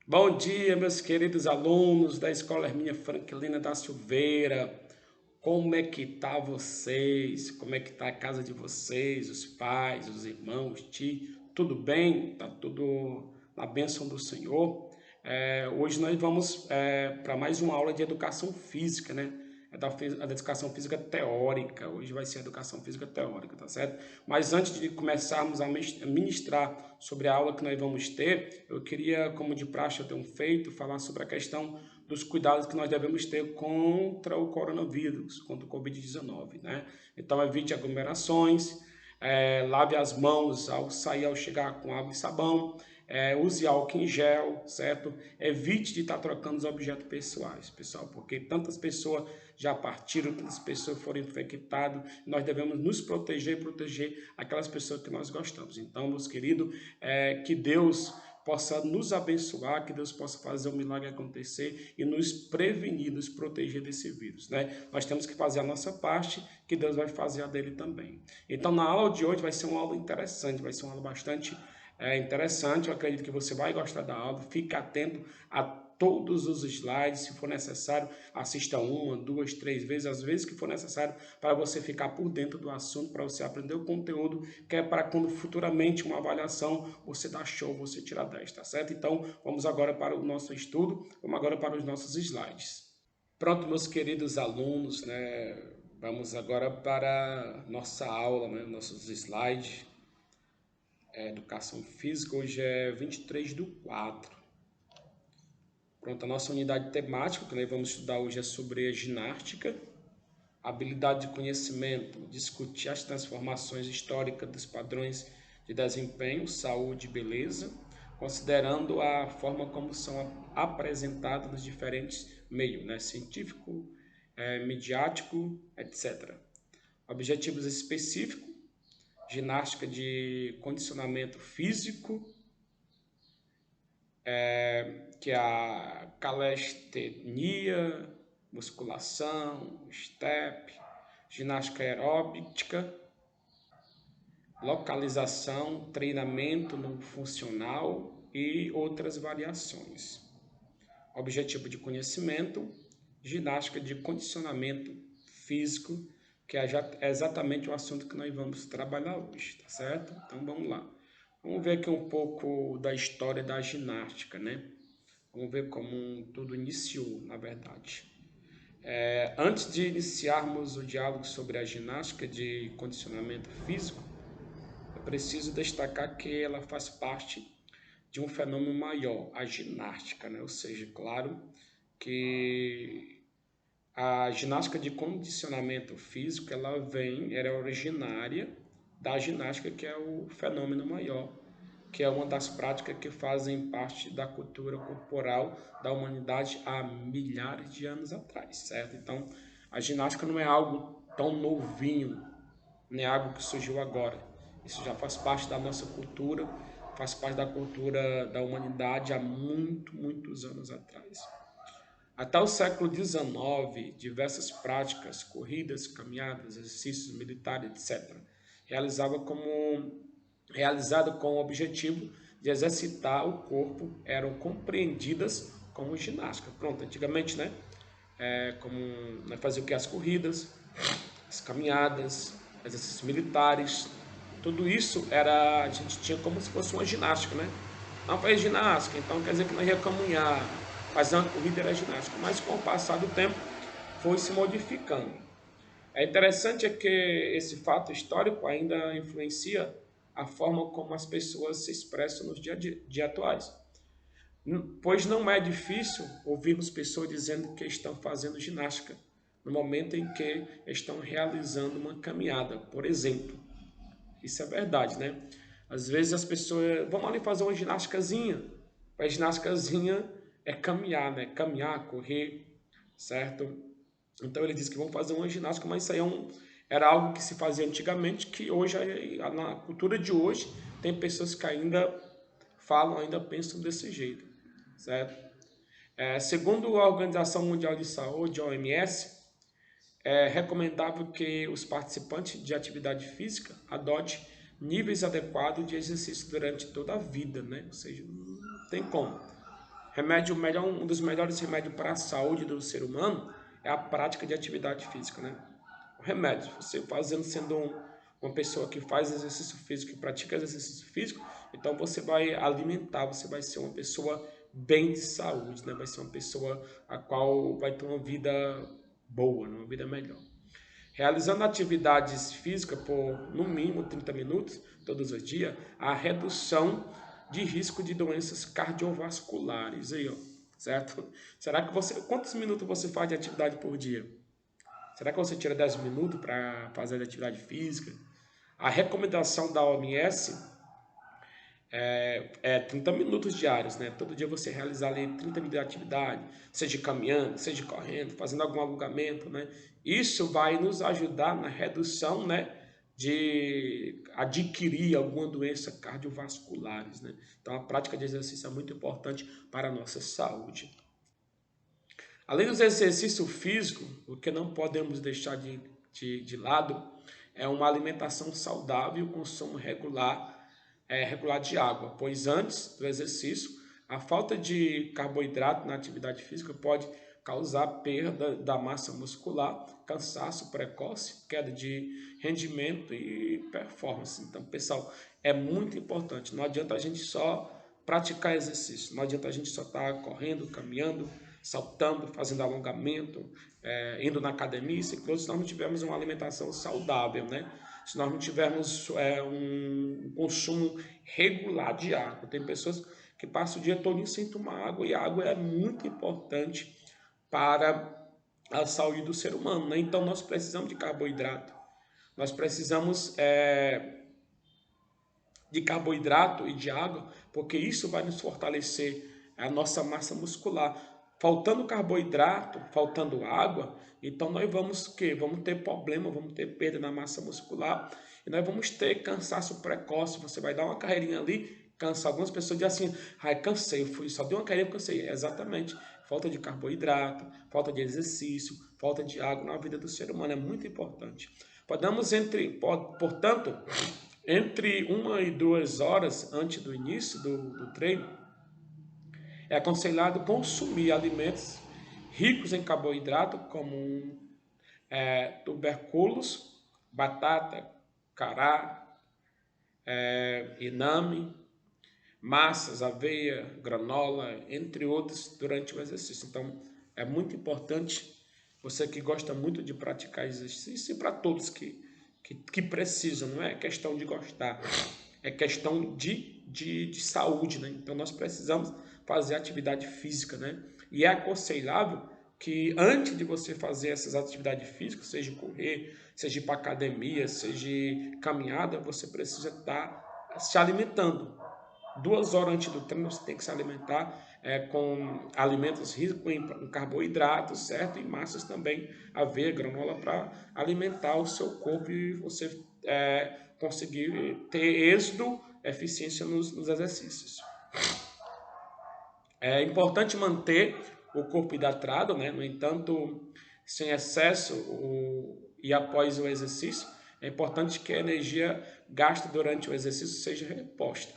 Bom dia, meus queridos alunos da Escola Hermínia Franklina da Silveira. Como é que tá vocês? Como é que tá a casa de vocês, os pais, os irmãos, tios? Tudo bem? Tá tudo na bênção do Senhor? Hoje nós vamos para mais uma aula de educação física, né? É da educação física teórica. Hoje vai ser educação física teórica, tá certo? Mas antes de começarmos a ministrar sobre a aula que nós vamos ter, eu queria, como de praxe eu tenho feito, falar sobre a questão dos cuidados que nós devemos ter contra o coronavírus, contra o Covid-19, né? Então, evite aglomerações, lave as mãos ao sair, ao chegar com água e sabão, use álcool em gel, certo? Evite de estar trocando os objetos pessoais, pessoal, porque tantas pessoas já partiram, tantas pessoas foram infectadas, nós devemos nos proteger e proteger aquelas pessoas que nós gostamos. Então, meus queridos, que Deus possa nos abençoar, que Deus possa fazer o milagre acontecer e nos prevenir, nos proteger desse vírus, né? Nós temos que fazer a nossa parte, que Deus vai fazer a dele também. Então, na aula de hoje vai ser uma aula interessante, vai ser uma aula bastante interessante. Eu acredito que você vai gostar da aula. Fique atento a todos os slides, se for necessário, assista uma, duas, três vezes, as vezes que for necessário, para você ficar por dentro do assunto, para você aprender o conteúdo, que é para quando futuramente uma avaliação, você dá show, você tira 10, tá certo? Então, vamos agora para o nosso estudo, vamos agora para os nossos slides. Pronto, meus queridos alunos, né? Vamos agora para nossa aula, né? Nossos slides. Educação física, hoje é 23/4. Pronto, a nossa unidade temática que nós vamos estudar hoje é sobre a ginástica, habilidade de conhecimento, discutir as transformações históricas dos padrões de desempenho, saúde e beleza, considerando a forma como são apresentados nos diferentes meios, né? Científico, midiático, etc. Objetivos específicos, ginástica de condicionamento físico, que é a calistenia, musculação, step, ginástica aeróbica, localização, treinamento no funcional e outras variações. Objetivo de conhecimento, ginástica de condicionamento físico, que é exatamente o assunto que nós vamos trabalhar hoje, tá certo? Então vamos lá. Vamos ver aqui um pouco da história da ginástica, né? Vamos ver como tudo iniciou, na verdade. Antes de iniciarmos o diálogo sobre a ginástica de condicionamento físico, é preciso destacar que ela faz parte de um fenômeno maior, a ginástica, né? Ou seja, claro que a ginástica de condicionamento físico, ela é originária da ginástica, que é o fenômeno maior, que é uma das práticas que fazem parte da cultura corporal da humanidade há milhares de anos atrás, certo? Então, a ginástica não é algo tão novinho, nem algo que surgiu agora. Isso já faz parte da nossa cultura, faz parte da cultura da humanidade há muitos anos atrás. Até o século XIX, diversas práticas, corridas, caminhadas, exercícios militares, etc., realizava como, realizado com o objetivo de exercitar o corpo, eram compreendidas como ginástica. Pronto, antigamente, né? Como fazer o que? As corridas, as caminhadas, exercícios militares, tudo isso a gente tinha como se fosse uma ginástica, né? Não faz ginástica, então quer dizer que nós ia caminhar, fazer uma corrida era ginástica, mas com o passar do tempo foi se modificando. É interessante que esse fato histórico ainda influencia a forma como as pessoas se expressam nos dias atuais. Pois não é difícil ouvirmos pessoas dizendo que estão fazendo ginástica no momento em que estão realizando uma caminhada, por exemplo. Isso é verdade, né? Às vezes as pessoas vão ali fazer uma ginásticazinha. A ginásticazinha é caminhar, né? Caminhar, correr, certo? Então ele diz que vão fazer uma ginástica, mas isso aí era algo que se fazia antigamente, que hoje, na cultura de hoje, tem pessoas que ainda falam, ainda pensam desse jeito, certo? Segundo a Organização Mundial de Saúde, a OMS, é recomendável que os participantes de atividade física adotem níveis adequados de exercício durante toda a vida, né? Ou seja, não tem como. Remédio melhor, um dos melhores remédios para a saúde do ser humano é a prática de atividade física, né? O remédio, você fazendo, sendo uma pessoa que faz exercício físico, que pratica exercício físico, então você vai alimentar, você vai ser uma pessoa bem de saúde, né? Vai ser uma pessoa a qual vai ter uma vida boa, né? Uma vida melhor. Realizando atividades físicas por no mínimo 30 minutos todos os dias, a redução de risco de doenças cardiovasculares aí, ó, certo? Será que você, quantos minutos você faz de atividade por dia? Será que você tira 10 minutos para fazer atividade física? A recomendação da OMS é 30 minutos diários, né? Todo dia você realizar ali 30 minutos de atividade, seja caminhando, seja correndo, fazendo algum alongamento, né? Isso vai nos ajudar na redução, né, de adquirir alguma doença cardiovasculares, né? Então a prática de exercício é muito importante para a nossa saúde. Além dos exercícios físicos, o que não podemos deixar de lado é uma alimentação saudável e o consumo regular de água, pois antes do exercício, a falta de carboidrato na atividade física pode causar perda da massa muscular, cansaço precoce, queda de rendimento e performance. Então, pessoal, é muito importante. Não adianta a gente só praticar exercício, não adianta a gente só estar correndo, caminhando, saltando, fazendo alongamento, indo na academia, se nós não tivermos uma alimentação saudável, né? Se nós não tivermos um consumo regular de água. Tem pessoas que passam o dia todo sem tomar água, e a água é muito importante para a saúde do ser humano, né? Então nós precisamos de carboidrato, nós precisamos de carboidrato e de água, porque isso vai nos fortalecer a nossa massa muscular. Faltando carboidrato, faltando água, então nós vamos vamos ter problema, vamos ter perda na massa muscular e nós vamos ter cansaço precoce. Você vai dar uma carreirinha ali, cansa. Algumas pessoas dizem assim: ai, cansei, só dei uma carreirinha, cansei. Exatamente. Falta de carboidrato, falta de exercício, falta de água na vida do ser humano é muito importante. Portanto, entre 1 e 2 horas antes do início do treino, é aconselhado consumir alimentos ricos em carboidrato, como tubérculos, batata, cará, iname, massas, aveia, granola, entre outros, durante o exercício. Então, é muito importante, você que gosta muito de praticar exercício, e para todos que precisam, não é questão de gostar, é questão de saúde, né? Então, nós precisamos fazer atividade física, né? E é aconselhável que antes de você fazer essas atividades físicas, seja correr, seja ir para academia, seja caminhada, você precisa estar se alimentando. 2 horas antes do treino você tem que se alimentar com alimentos ricos em carboidratos, certo? E massas também, aveia, granola, para alimentar o seu corpo e você conseguir ter êxito, eficiência nos exercícios. É importante manter o corpo hidratado, né? No entanto, sem excesso e após o exercício, é importante que a energia gasta durante o exercício seja reposta.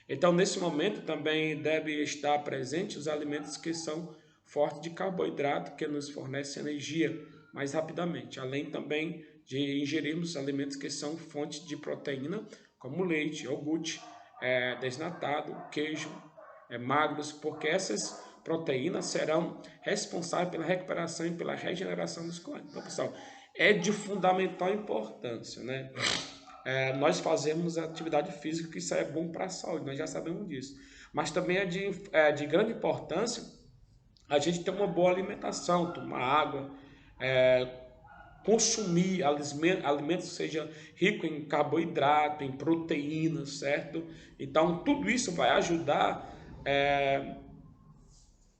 Então, nesse momento, também deve estar presente os alimentos que são fortes de carboidrato, que nos fornecem energia mais rapidamente, além também de ingerirmos alimentos que são fontes de proteína, como leite, iogurte, desnatado, queijo, magros, porque essas proteínas serão responsáveis pela recuperação e pela regeneração muscular. Então, pessoal, é de fundamental importância, né? Nós fazemos atividade física, que isso é bom para a saúde, nós já sabemos disso. Mas também é de grande importância a gente ter uma boa alimentação, tomar água, consumir alimentos que sejam ricos em carboidrato, em proteínas, certo? Então, tudo isso vai ajudar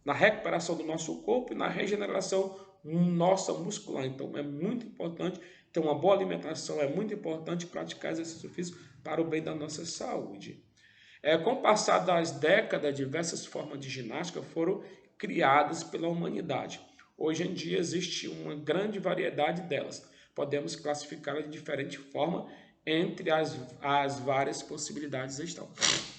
na recuperação do nosso corpo e na regeneração nossa muscular. Então, é muito importante ter uma boa alimentação, é muito importante praticar exercício físico para o bem da nossa saúde. Com o passar das décadas, diversas formas de ginástica foram criadas pela humanidade. Hoje em dia existe uma grande variedade delas. Podemos classificá-las de diferente forma, entre as várias possibilidades estão.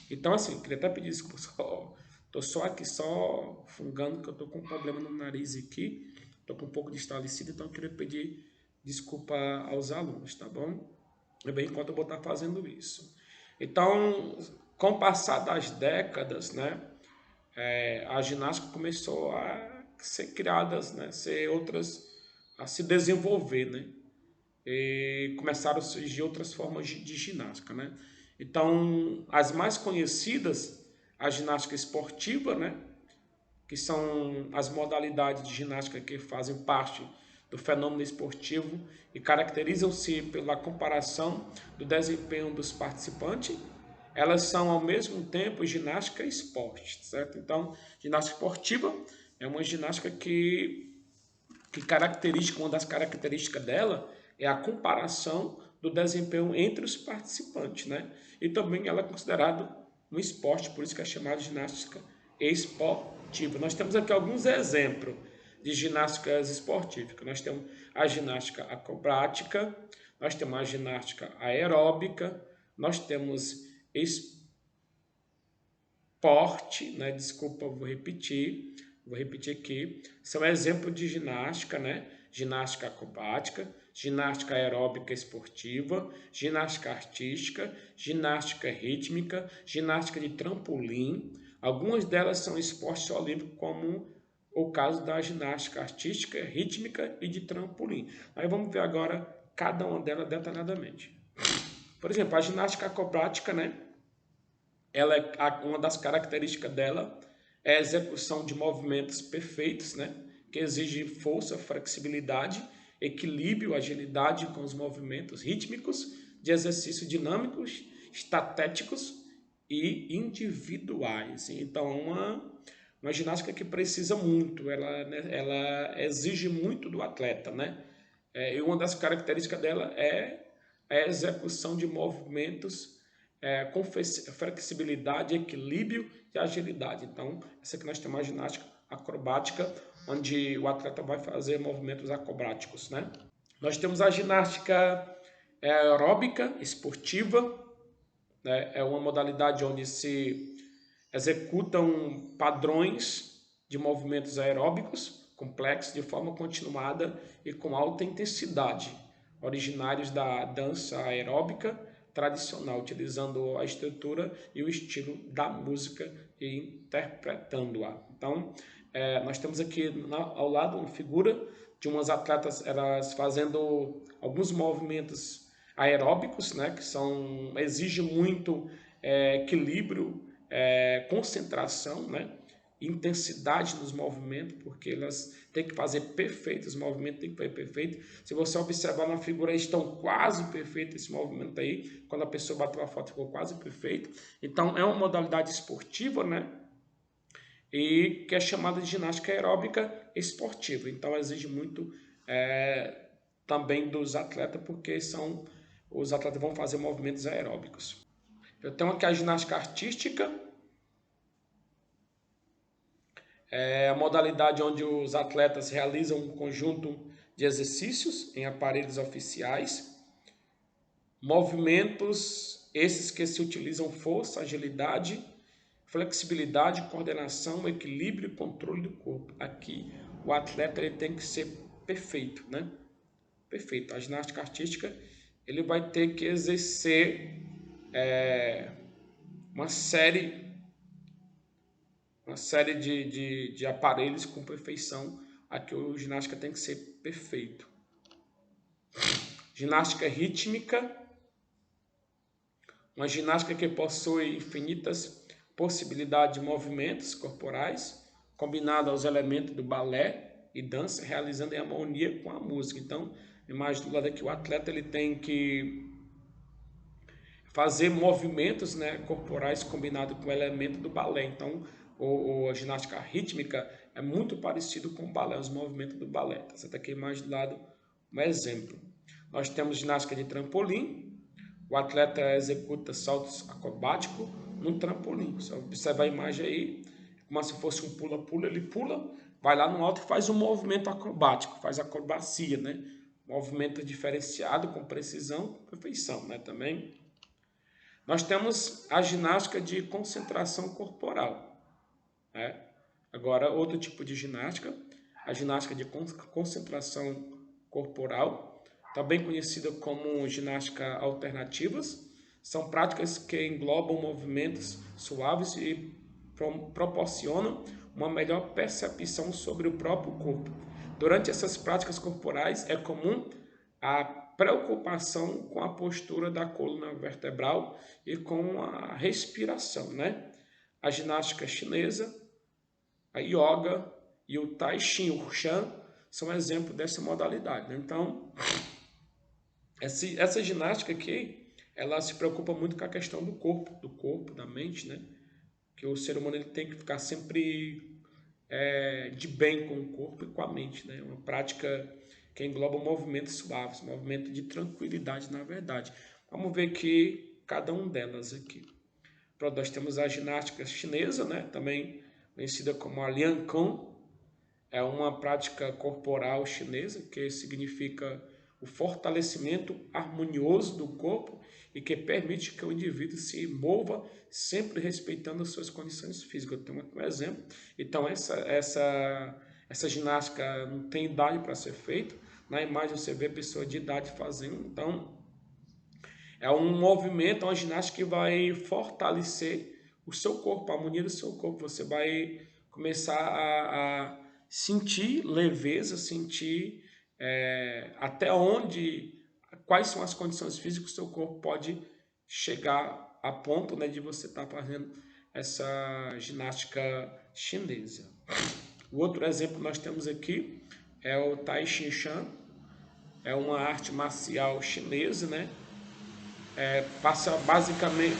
Então, assim, queria até pedir desculpa, Tô só aqui, só fungando, que eu tô com um problema no nariz aqui. Tô com um pouco de estalecido, então eu queria pedir desculpa aos alunos, tá bom? É bem enquanto eu vou estar fazendo isso. Então, com o passar das décadas, né, a ginástica começou a ser criadas, né, ser outras, a se desenvolver, né? E começaram a surgir outras formas de ginástica, né? Então, as mais conhecidas, a ginástica esportiva, né? Que são as modalidades de ginástica que fazem parte do fenômeno esportivo e caracterizam-se pela comparação do desempenho dos participantes. Elas são, ao mesmo tempo, ginástica e esporte, certo? Então, ginástica esportiva é uma ginástica uma das características dela é a comparação do desempenho entre os participantes, né? E também ela é considerada um esporte, por isso que é chamada de ginástica esportiva. Nós temos aqui alguns exemplos de ginásticas esportivas. Nós temos a ginástica acrobática, nós temos a ginástica aeróbica, nós temos esporte, né? Desculpa, vou repetir aqui. São exemplos de ginástica, né? Ginástica acrobática, ginástica aeróbica esportiva, ginástica artística, ginástica rítmica, ginástica de trampolim. Algumas delas são esportes olímpicos, como o caso da ginástica artística, rítmica e de trampolim. Aí vamos ver agora cada uma delas detalhadamente. Por exemplo, a ginástica acrobática, né? Ela uma das características dela é a execução de movimentos perfeitos, né? Que exige força, flexibilidade, equilíbrio, agilidade com os movimentos rítmicos de exercícios dinâmicos, estáticos e individuais. Então, uma ginástica que precisa muito, ela exige muito do atleta, né? E uma das características dela é a execução de movimentos com flexibilidade, equilíbrio e agilidade. Então, essa aqui nós temos a ginástica acrobática, onde o atleta vai fazer movimentos acrobáticos, né? Nós temos a ginástica aeróbica esportiva, né? É uma modalidade onde se executam padrões de movimentos aeróbicos complexos de forma continuada e com alta intensidade, originários da dança aeróbica tradicional, utilizando a estrutura e o estilo da música e interpretando-a. Então, nós temos aqui ao lado uma figura de umas atletas, elas fazendo alguns movimentos aeróbicos, né, que exigem muito equilíbrio, concentração, né, intensidade nos movimentos, porque elas têm que fazer perfeito, os movimentos têm que fazer perfeito. Se você observar na figura, estão quase perfeitos esse movimento aí, quando a pessoa bateu a foto ficou quase perfeito. Então é uma modalidade esportiva, né? E que é chamada de ginástica aeróbica esportiva. Então exige muito também dos atletas, porque os atletas vão fazer movimentos aeróbicos. Eu tenho aqui a ginástica artística, é a modalidade onde os atletas realizam um conjunto de exercícios em aparelhos oficiais, movimentos esses que se utilizam força, agilidade, flexibilidade, coordenação, equilíbrio e controle do corpo. Aqui o atleta ele tem que ser perfeito, né? Perfeito. A ginástica artística ele vai ter que exercer uma série de aparelhos com perfeição. Aqui o ginástica tem que ser perfeito. Ginástica rítmica, uma ginástica que possui infinitas possibilidades de movimentos corporais, combinado aos elementos do balé e dança, realizando em harmonia com a música. Então, imagina do lado aqui, o atleta ele tem que fazer movimentos, né, corporais combinados com o elemento do balé. Então, a ginástica rítmica é muito parecido com o balé, os movimentos do balé. Tá? Você está aqui mais do lado um exemplo. Nós temos ginástica de trampolim. O atleta executa saltos acrobáticos no trampolim. Você observa a imagem aí, como se fosse um pula-pula, ele pula, vai lá no alto e faz um movimento acrobático, faz acrobacia, né? Movimento diferenciado, com precisão, com perfeição, né? Também. Nós temos a ginástica de concentração corporal. né? Agora, outro tipo de ginástica, a ginástica de concentração corporal, também conhecida como ginástica alternativas, são práticas que englobam movimentos suaves e proporcionam uma melhor percepção sobre o próprio corpo. Durante essas práticas corporais é comum a preocupação com a postura da coluna vertebral e com a respiração, né? A ginástica chinesa, a yoga e o tai chi chuan são exemplos dessa modalidade, né? Então, essa ginástica aqui, ela se preocupa muito com a questão do corpo, da mente, né? Que o ser humano ele tem que ficar sempre de bem com o corpo e com a mente, né? Uma prática que engloba movimentos suaves, movimento de tranquilidade, na verdade. Vamos ver aqui cada um delas aqui. Pronto, nós temos a ginástica chinesa, né? Também conhecida como a Lian Kong. É uma prática corporal chinesa que significa o fortalecimento harmonioso do corpo e que permite que o indivíduo se mova sempre respeitando as suas condições físicas. Eu tenho um exemplo. Então, essa ginástica não tem idade para ser feita. Na imagem você vê pessoa de idade fazendo. Então, é um movimento, é uma ginástica que vai fortalecer o seu corpo, a harmonia do seu corpo. Você vai começar a sentir leveza, sentir até onde, quais são as condições físicas que o seu corpo pode chegar a ponto, né, de você estar fazendo essa ginástica chinesa. O outro exemplo que nós temos aqui é o Tai Chi Chuan, é uma arte marcial chinesa, né?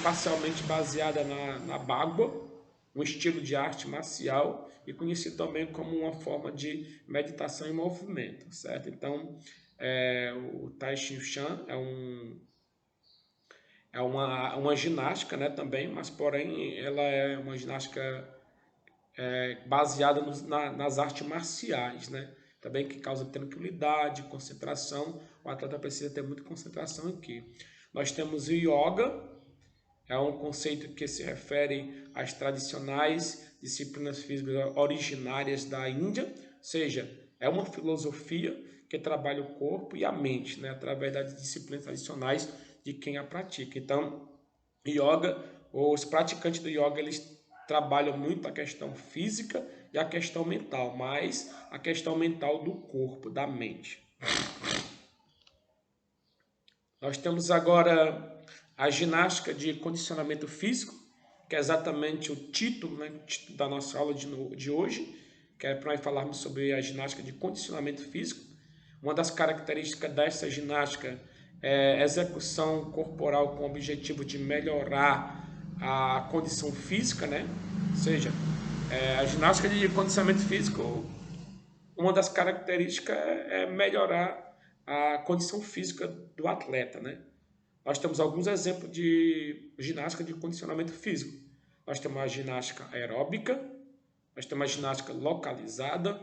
Parcialmente baseada na Bagua, um estilo de arte marcial e conhecido também como uma forma de meditação em movimento, certo? Então, o Tai Chi Chuan é uma ginástica, né, também, mas porém ela é uma ginástica baseada nas artes marciais, né? Também que causa tranquilidade, concentração. O atleta precisa ter muita concentração aqui. Nós temos o yoga, é um conceito que se refere às tradicionais disciplinas físicas originárias da Índia, ou seja, é uma filosofia que trabalha o corpo e a mente, né, através das disciplinas tradicionais de quem a pratica. Então, yoga, os praticantes do yoga, eles trabalham muito a questão física e a questão mental, mas a questão mental do corpo, da mente. Nós temos agora a ginástica de condicionamento físico, que é exatamente o título, né, da nossa aula de hoje, que é para nós falarmos sobre a ginástica de condicionamento físico. Uma das características dessa ginástica é a execução corporal com o objetivo de melhorar a condição física, né? Ou seja, a ginástica de condicionamento físico, uma das características é melhorar a condição física do atleta, né? Nós temos alguns exemplos de ginástica de condicionamento físico. Nós temos a ginástica aeróbica, nós temos a ginástica localizada,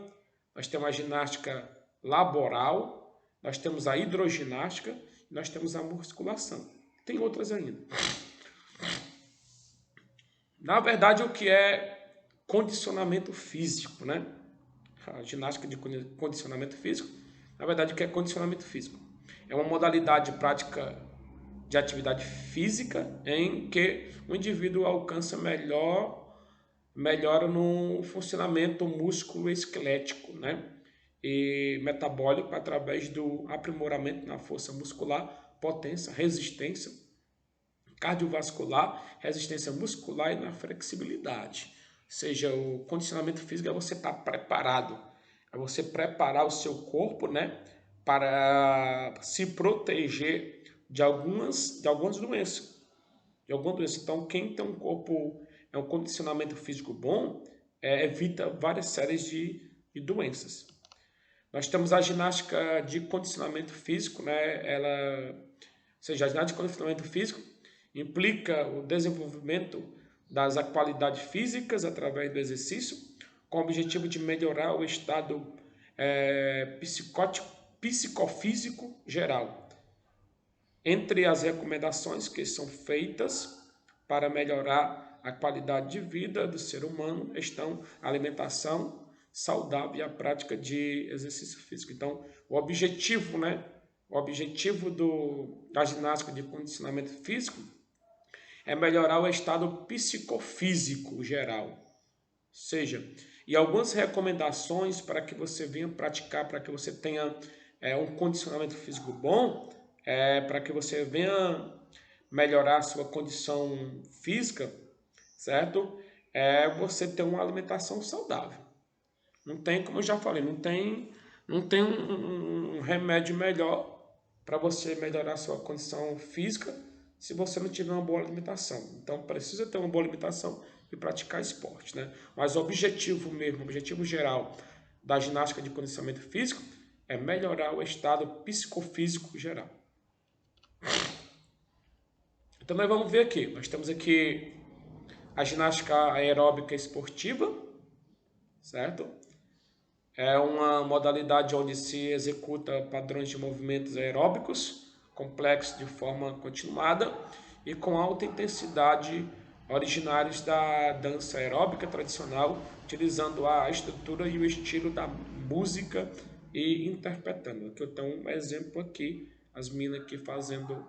nós temos a ginástica laboral, nós temos a hidroginástica e nós temos a musculação. Tem outras ainda. Na verdade, o que é condicionamento físico, né? A ginástica de condicionamento físico, na verdade, o que é condicionamento físico? É uma modalidade prática de atividade física em que o indivíduo alcança melhora no funcionamento músculo esquelético, né? E metabólico através do aprimoramento na força muscular, potência, resistência cardiovascular, resistência muscular e na flexibilidade. Ou seja, o condicionamento físico é você estar preparado, é você preparar o seu corpo, né, para se proteger de algumas doenças. Então, quem tem um corpo, um condicionamento físico bom, evita várias séries de doenças. Nós temos a ginástica de condicionamento físico, né? Ou seja, a ginástica de condicionamento físico implica o desenvolvimento das qualidades físicas através do exercício, com o objetivo de melhorar o estado psicofísico geral. Entre as recomendações que são feitas para melhorar a qualidade de vida do ser humano estão a alimentação saudável e a prática de exercício físico. Então, o objetivo, né? O objetivo da ginástica de condicionamento físico é melhorar o estado psicofísico geral. Ou seja, e algumas recomendações para que você venha praticar, para que você tenha um condicionamento físico bom, para que você venha melhorar a sua condição física, certo? É você ter uma alimentação saudável. Não tem, como eu já falei, não tem um remédio melhor para você melhorar a sua condição física se você não tiver uma boa alimentação. Então, precisa ter uma boa alimentação e praticar esporte, né? Mas o objetivo mesmo, o objetivo geral da ginástica de condicionamento físico é melhorar o estado psicofísico geral. Então, nós vamos ver aqui. Nós temos aqui a ginástica aeróbica esportiva, certo? É uma modalidade onde se executa padrões de movimentos aeróbicos complexos de forma continuada e com alta intensidade, originários da dança aeróbica tradicional, utilizando a estrutura e o estilo da música e interpretando. Aqui eu tenho um exemplo aqui, as meninas aqui fazendo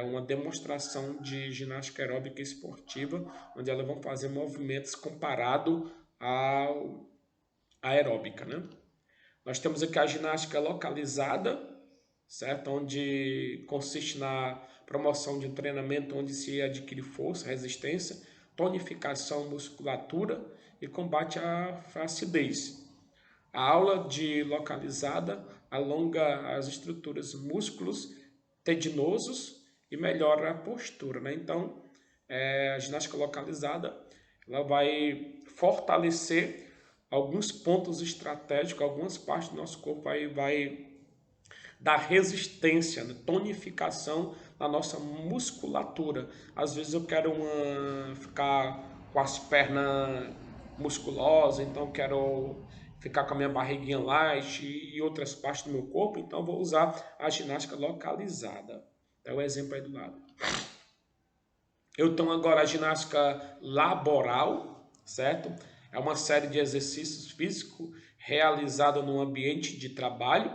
uma demonstração de ginástica aeróbica esportiva, onde elas vão fazer movimentos comparado ao aeróbica, né? Nós temos aqui a ginástica localizada, certo? Onde consiste na promoção de um treinamento onde se adquire força, resistência, tonificação, musculatura e combate à flacidez. A aula de localizada alonga as estruturas músculos tendinosos e melhora a postura, né? Então, a ginástica localizada ela vai fortalecer alguns pontos estratégicos, algumas partes do nosso corpo aí vai dar resistência, né? Tonificação na nossa musculatura. Às vezes eu quero ficar com as pernas musculosas, então eu quero ficar com a minha barriguinha light e outras partes do meu corpo, então eu vou usar a ginástica localizada. É o exemplo aí do lado. Eu tenho agora a ginástica laboral, certo? É uma série de exercícios físicos realizada no ambiente de trabalho,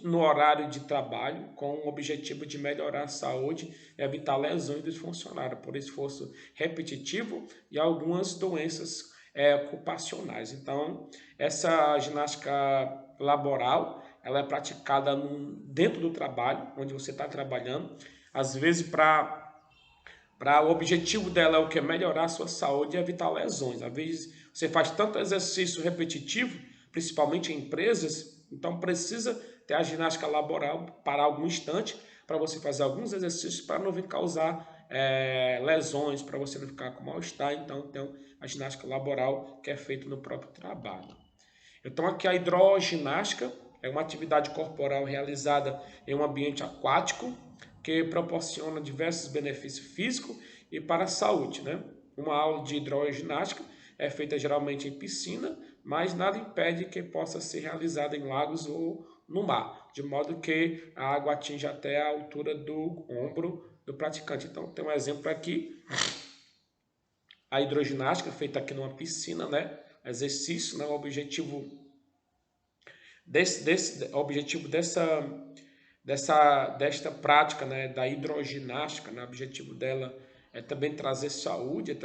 no horário de trabalho, com o objetivo de melhorar a saúde e evitar lesões dos funcionários por esforço repetitivo e algumas doenças ocupacionais. Então, essa ginástica laboral, ela é praticada dentro do trabalho, onde você está trabalhando, às vezes o objetivo dela é o que? Melhorar a sua saúde e evitar lesões. Às vezes você faz tanto exercício repetitivo, principalmente em empresas, então precisa ter a ginástica laboral, parar algum instante para você fazer alguns exercícios para não vir causar lesões, para você não ficar com mal-estar. Então tem a ginástica laboral que é feita no próprio trabalho. Então aqui a hidroginástica é uma atividade corporal realizada em um ambiente aquático, que proporciona diversos benefícios físicos e para a saúde, né? Uma aula de hidroginástica é feita geralmente em piscina, mas nada impede que possa ser realizada em lagos ou no mar, de modo que a água atinja até a altura do ombro do praticante. Então tem um exemplo aqui, a hidroginástica feita aqui numa piscina, né? Exercício, né? O objetivo desta prática, né, da hidroginástica, né, o objetivo dela é também trazer saúde,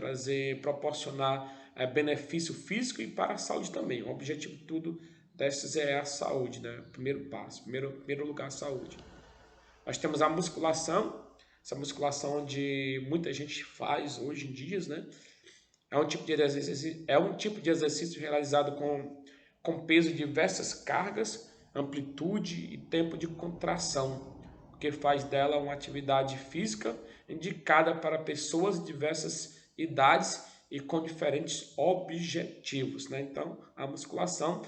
proporcionar benefício físico e para a saúde também. O objetivo de tudo desses é a saúde, né? Primeiro passo, primeiro lugar, a saúde. Nós temos a musculação, essa musculação onde muita gente faz hoje em dia, né? É um tipo de exercício realizado com peso de diversas cargas, amplitude e tempo de contração, o que faz dela uma atividade física indicada para pessoas de diversas idades e com diferentes objetivos, né? Então, a musculação,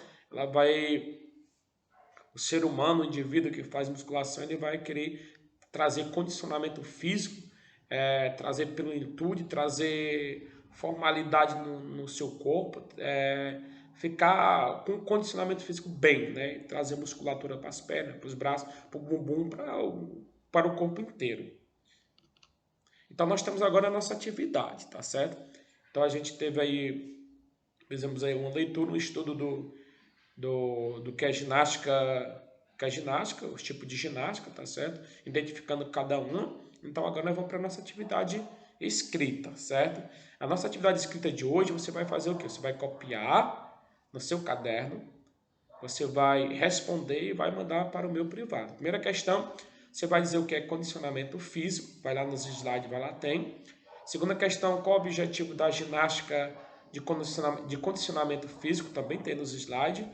o ser humano, o indivíduo que faz musculação, ele vai querer trazer condicionamento físico, trazer plenitude, trazer formalidade no seu corpo, ficar com condicionamento físico bem, né? Trazer musculatura para as pernas, para os braços, para o bumbum, para o corpo inteiro. Então, nós temos agora a nossa atividade, tá certo? Então, a gente teve aí, fizemos aí uma leitura, um estudo do que é ginástica, os tipos de ginástica, tá certo? Identificando cada uma. Então, agora nós vamos para a nossa atividade escrita, certo? A nossa atividade escrita de hoje, você vai fazer o quê? Você vai copiar no seu caderno, você vai responder e vai mandar para o meu privado. Primeira questão, você vai dizer o que é condicionamento físico, vai lá nos slides, vai lá, tem. Segunda questão, qual o objetivo da ginástica de condicionamento físico, também tem nos slides.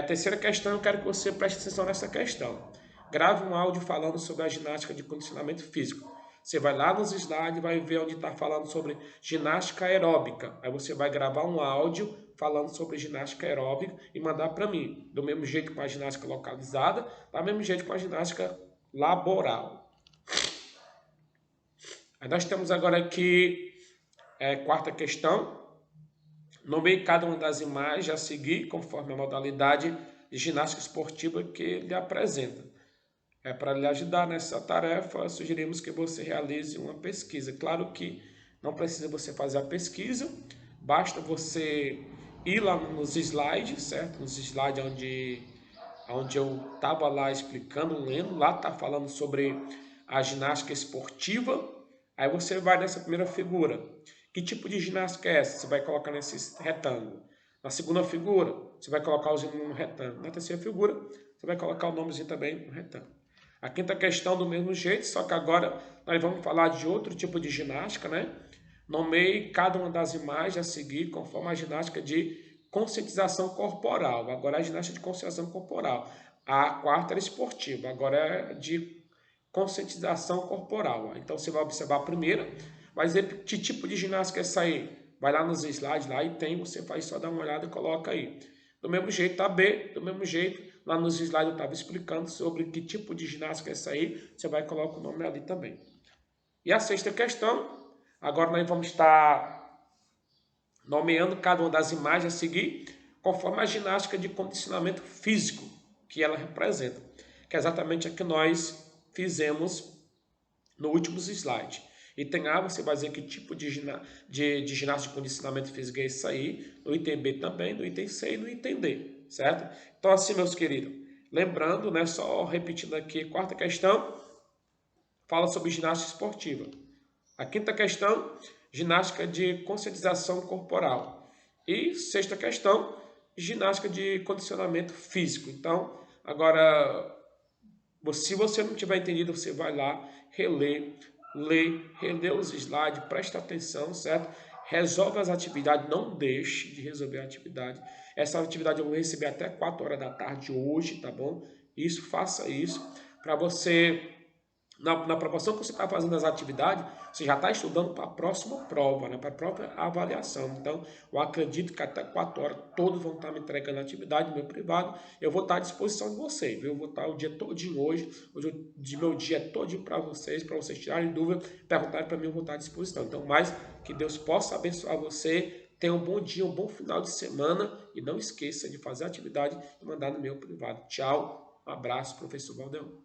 Terceira questão, eu quero que você preste atenção nessa questão. Grave um áudio falando sobre a ginástica de condicionamento físico. Você vai lá nos slides, vai ver onde está falando sobre ginástica aeróbica. Aí você vai gravar um áudio falando sobre ginástica aeróbica e mandar para mim. Do mesmo jeito com a ginástica localizada, do mesmo jeito com a ginástica laboral. Aí nós temos agora aqui quarta questão. Nomeie cada uma das imagens a seguir, conforme a modalidade de ginástica esportiva que ele apresenta. Para lhe ajudar nessa tarefa, sugerimos que você realize uma pesquisa. Claro que não precisa você fazer a pesquisa, basta você ir lá nos slides, certo? Nos slides onde eu estava lá explicando, lendo, lá está falando sobre a ginástica esportiva. Aí você vai nessa primeira figura. Que tipo de ginástica é essa? Você vai colocar nesse retângulo. Na segunda figura, você vai colocar os nomes no retângulo. Na terceira figura, você vai colocar o nomezinho também no retângulo. A quinta questão do mesmo jeito, só que agora nós vamos falar de outro tipo de ginástica, né? Nomeie cada uma das imagens a seguir conforme a ginástica de conscientização corporal. Agora é a ginástica de conscientização corporal. A quarta era esportiva, agora é de conscientização corporal. Então você vai observar a primeira, vai dizer que tipo de ginástica é essa aí. Vai lá nos slides lá e tem, você faz só dar uma olhada e coloca aí. Do mesmo jeito a B, do mesmo jeito, lá nos slides eu estava explicando sobre que tipo de ginástica é essa aí, você vai colocar o nome ali também. E a sexta questão, agora nós vamos estar nomeando cada uma das imagens a seguir, conforme a ginástica de condicionamento físico que ela representa, que é exatamente a que nós fizemos no último slide. Item A, você vai dizer que tipo de ginástica de condicionamento físico é isso aí, no item B também, no item C e no item D, certo? Então assim, meus queridos, lembrando, né, só repetindo aqui, quarta questão, fala sobre ginástica esportiva. A quinta questão, ginástica de conscientização corporal. E sexta questão, ginástica de condicionamento físico. Então, agora, se você não tiver entendido, você vai lá, reler os slides, presta atenção, certo? Resolve as atividades, não deixe de resolver a atividade. Essa atividade eu vou receber até 4 horas da tarde hoje, tá bom? Faça isso, para você, na proporção que você está fazendo as atividades, você já está estudando para a próxima prova, né? Para a própria avaliação. Então, eu acredito que até 4 horas todos vão estar me entregando a atividade no meu privado. Eu vou estar à disposição de vocês, viu? Eu vou estar o dia todinho hoje meu dia é todinho para vocês tirarem dúvida, perguntarem para mim, eu vou estar à disposição. Então, mais que Deus possa abençoar você. Tenha um bom dia, um bom final de semana e não esqueça de fazer a atividade e mandar no meu privado. Tchau, um abraço, professor Valdeão.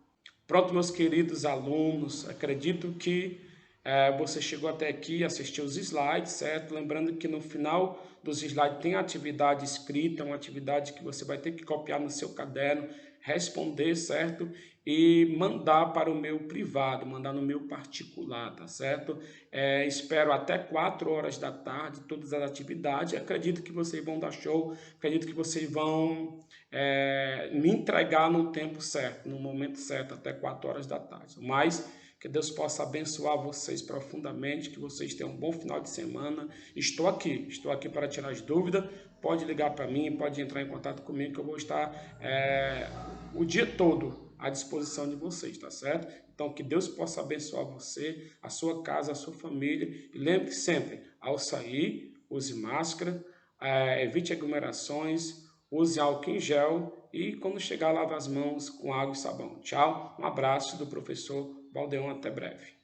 Pronto, meus queridos alunos, acredito que você chegou até aqui, assistiu os slides, certo? Lembrando que no final dos slides tem a atividade escrita, uma atividade que você vai ter que copiar no seu caderno, responder, certo? E mandar para o meu privado, mandar no meu particular, tá certo? Espero até 4 horas da tarde todas as atividades. Acredito que vocês vão dar show, acredito que vocês vão me entregar no tempo certo, no momento certo, até 4 horas da tarde. Mas que Deus possa abençoar vocês profundamente, que vocês tenham um bom final de semana. Estou aqui para tirar as dúvidas. Pode ligar para mim, pode entrar em contato comigo, que eu vou estar o dia todo à disposição de vocês, tá certo? Então, que Deus possa abençoar você, a sua casa, a sua família. E lembre-se sempre, ao sair, use máscara, evite aglomerações, use álcool em gel e quando chegar, lave as mãos com água e sabão. Tchau, um abraço do professor Valdeão, até breve.